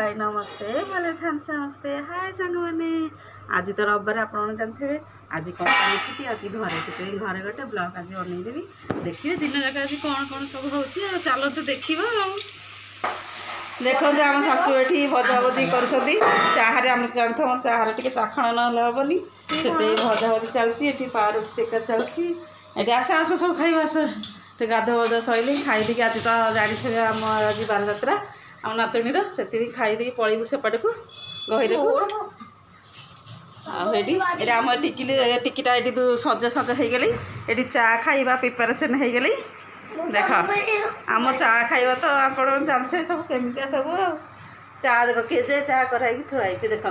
हाय नमस्ते भले थांस नमस्ते हाय सांग मैंने आज तो रविवार आप जानते आज कंपनी छुट्टी आज घरे से घरे गोटे ब्लॉग आज बनईदेवी देखिए दिन जाक आज कौन कौन सब हो चलते देखा देखो आम शाशु ये भजा भजी कर चाहे आम जानते चाहे टे चाखण ना हेनी से भजा भजी चलती पारुटी सेका चलती आस आस सब खाइबा आस गाध बजा सैले खाईदी आज तो जानी आम आज बार जात्रा आम नातुणी से खाईदी पलू सेपटे को गहरे को ये आम टिकिली टिकिटा ये सजा सजा हो गली ये चा खाइबा प्रिपारेसन हो गली देख आम चा खाइबा तो आप जानते सब केमिया सब चा देख केजे चा कराई थुआई देख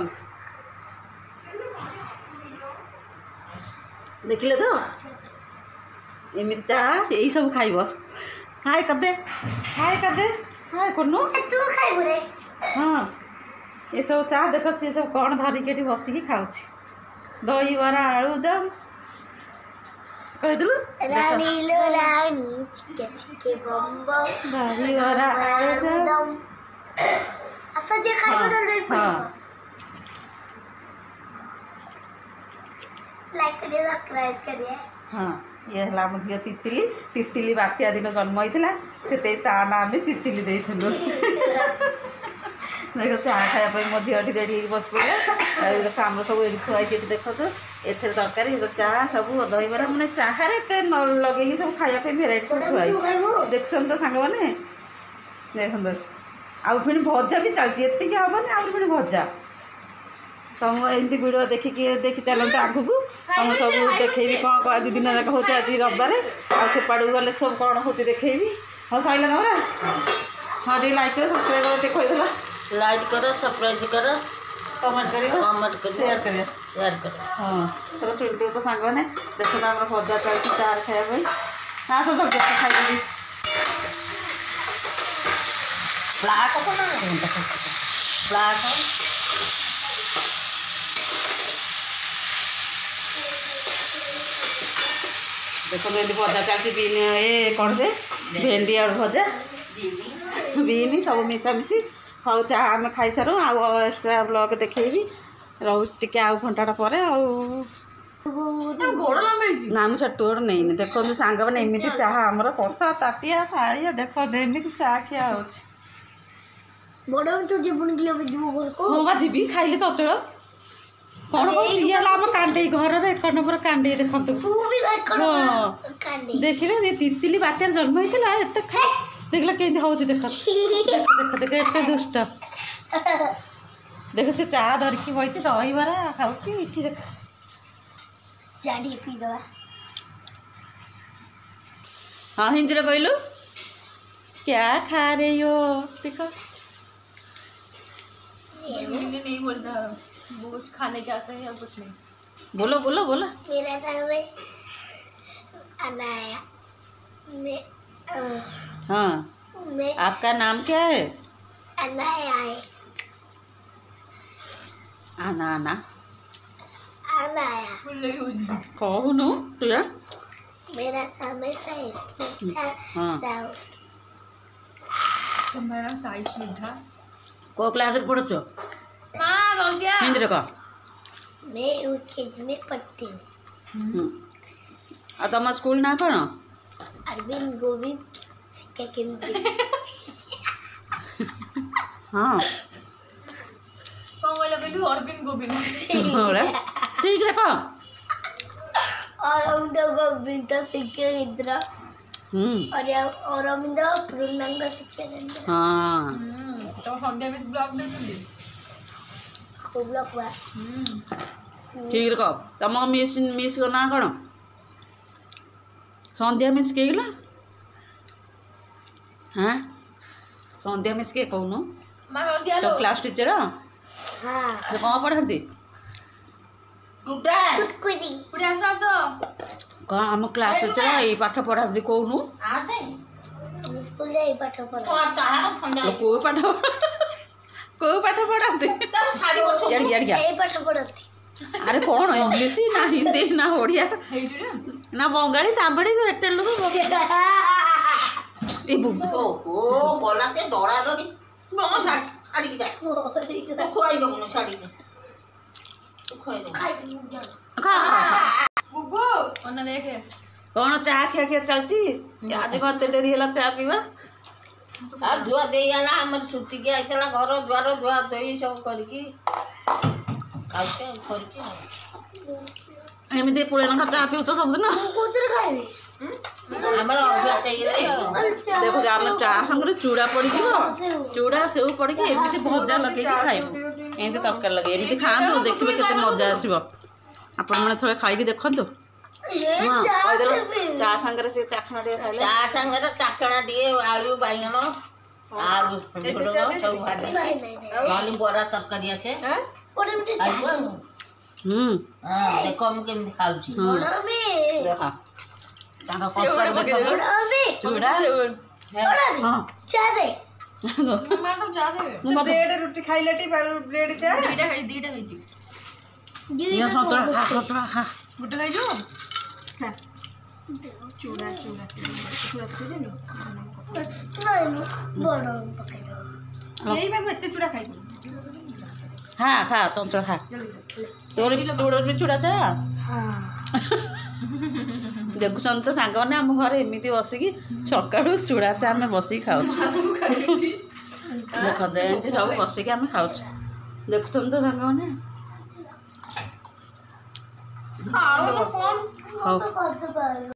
देखिले तो एमती चा यही सब खाइब हाय करदे हाय करनु हाँ ये सब चा देख सी सब कौन धरिकी बसिकी खाऊँ दही बरा आलुदम कहीदेलु दही बरा आलुदम हाँ ये है आम झील तितिली तितिली बात्या दिन जन्म होता से ना आम तितिली देलु देख चा खायापी मो झील रेडी बस पड़ा आम सब ये थुआई देख तो एथे तरकारी चा सब दही बरा मैंने चाहे लगे सब खायापी भेराइटी सब थुआई देखन तो सांग मैंने देख आउ फिर भजा भी चलती एति हेनी आउ फिर भजा तुम एमती वीडियो देखी चलते आगू तुम सब देखी कौन आज दिन जाक हो आज रविवार आपाड़ गले सब कौन हो देखी हाँ सैला तुम हाँ टे लाइक कर सब्सक्राइब कर कहीदेल लाइक कर सब्सक्राइब कर कमेंट कर शेयर कर हाँ सब शुणुते तो सांग मैंने देखो आम भजा चलती चार खायापी हाँ सब सब खाई देखो भेंडी भजा चलती बीन ये कौन से भेंडी और भजा बीन सब मिसामिशी हाँ चाह आम खाई सारूँ आउ एक्सट्रा ब्लॉग देखी रोचे टे आउ घंटा पर ना मुझे टूर नहीं देखो सांग मैंने एमती चाह आमर कषा ताटिया थाड़िया देख एमती चाह खिया हो हाँ जी खाइले चचल कौन कौन आम कांडे घर एक नंबर कांडे देखते देखिले ये तितिली बात्यार जन्म होता एत देखला के हो देख देख देख एत दुष्ट देख से चा धरिकी बही दही बरा खाऊँ ये देख हाँ हिंदी कहलु क्या खा रहे हो देख नहीं बोलता वो कुछ खाने क्या आता है या कुछ नहीं बोलो बोलो बोलो मेरा नाम है अनाया हाँ आपका नाम क्या है अनाया है अनाना अनाया कहूनु तुझे मेरा नाम है साई हाँ मेरा नाम साई श्रद्धा को क्लास में पढ़ो हिंदी कह मैं यूकेजी में पढ़ती हूँ आ तुम स्कूल ना कौन अरविंद गोविंद शिक्षा केंद्र हाँ कौन बोला बेलू अरविंद गोविंद ठीक है कह अरविंद गोविंद शिक्षा केंद्र और अरविंद पूर्णांग शिक्षा केंद्र हाँ तो संध्या मिस ब्लॉग देखते ठीक है कह तुम मिस मिस ना कौन संध्या मिस के हाँ संध्या मिस के कहूनु तो क्लास टीचर हाँ कौन पढ़ाती कौन आम क्लास टीचर ये पाठ पढ़ाती कहूनु स्कूल जाई पाठ पढ़ा को पाठ पढ़ाती पाठ पढ़ती अरे कौन इंग्लिश ना हिंदी ना ओडिया ना बंगाली ताबड़ी एटे लोग ए बुबु ओ गला से डरा डरी मम साड़ी जा खा अन्ना देखे कौन चाह खिया खिया चलची आज कते डेरी होला चाह पीवा आ धुआ देइला हमर छुट्टी के आइतला घर द्वार धुआ धोई सब करके खाउते करके एमिति पुळे ना चाह पिउ तो सब दिन कोतर खाइबे हमर अभ्यास ହେଇଗଲା देखो जे हम चाह संगे चूड़ा पड़ी जीवो चूड़ा सेउ पड़ी के एमिति भजा लगे के खाइबो एमिति तरकारी लगे एमिति खांतु देखिबे केते मजा आसीबो आपण माने थोड़े खाइ के देखंतु चाह संगे से चाखना दे खाइले चा संगे चाकणा दिए आलू बाइगन आलू झुडुंग सब भाजी आलू बरा तरकारी আছে पड़े मिटे चाह हां देखो हम केमि खाउची बड़ा में देखा ताका कष्ट देखो बड़ा में चूड़ा बड़ा में हां चाह दे मैं तो जा दे ब्रेड रुटी खाइलेटी ब्रेड चा दीटा खाई छी ये सतरा खा गुड खाई जो चूड़ा चूड़ा चूड़ा दे लो नहीं बड़ा पकड़ यही मैं एते चूड़ा खाइ खा खा चंचल खा तोर भी चूड़ा चा हां देखुछन तो सांग माने हम घर एमिति बसिकी सकाळु चूड़ा चा हम बसिकी खाउ देख दे एमिति सब बसिकी हम खाउ देखुछन तो सांग माने हां कौन हाउ तो करते पाए